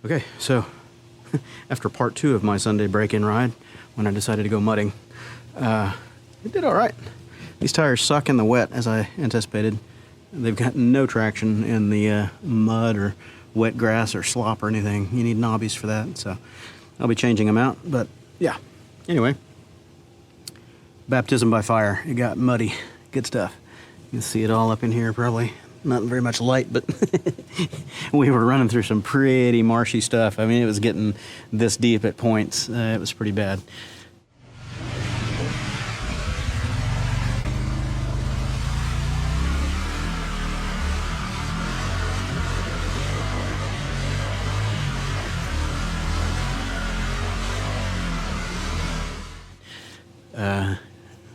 Okay, so after part 2 of my Sunday break-in ride, when I decided to go mudding, it did all right. These tires suck in the wet, as I anticipated. They've got no traction in the mud or wet grass or slop or anything. You need knobbies for that, so I'll be changing them out. But yeah, anyway, baptism by fire. It got muddy. Good stuff. You can see it all up in here probably. Not very much light, but we were running through some pretty marshy stuff. I mean, it was getting this deep at points. It was pretty bad.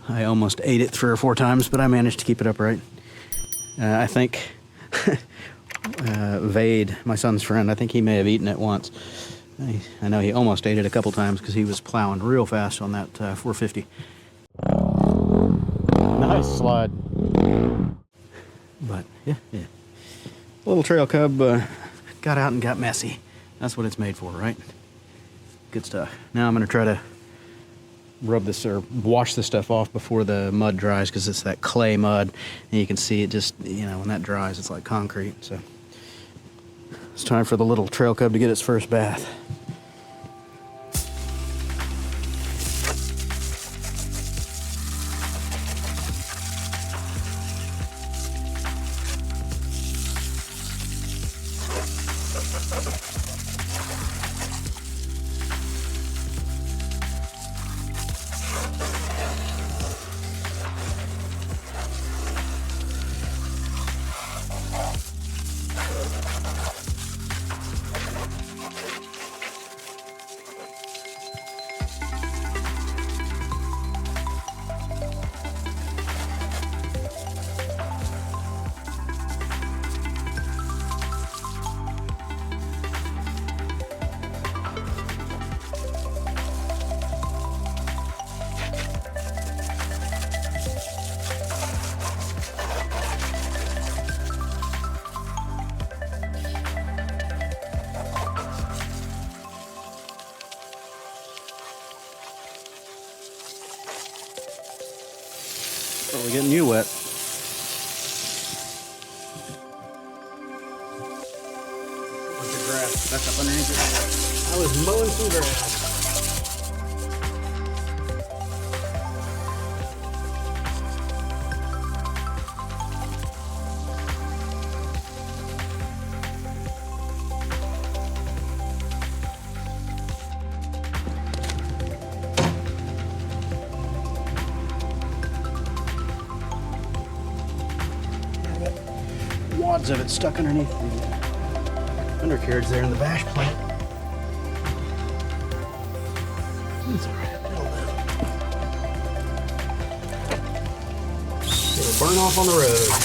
I almost ate it 3 or 4 times, but I managed to keep it upright. I think Vade, my son's friend, I think he may have eaten it once. I know he almost ate it a couple times because he was plowing real fast on that 450. Nice slide. But yeah. Little trail cub got out and got messy. That's what it's made for, right? Good stuff. Now I'm going to try to rub this or wash this stuff off before the mud dries, because it's that clay mud, and you can see it just, you know, when that dries it's like concrete. So it's time for the little trail cub to get its first bath. Probably getting you wet. Look at grass back up underneath it. I was mowing some grass. Wads of it stuck underneath the undercarriage there in the bash plate. It's alright. It'll burn off on the road.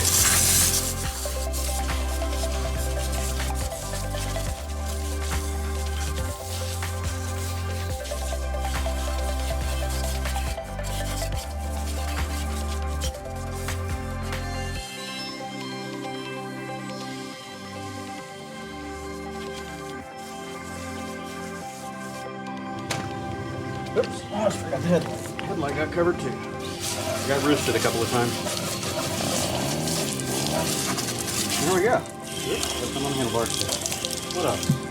Oops, I almost forgot the headlight got covered too. Got roosted a couple of times. There we go. Oops, got some on the handlebars too. What else?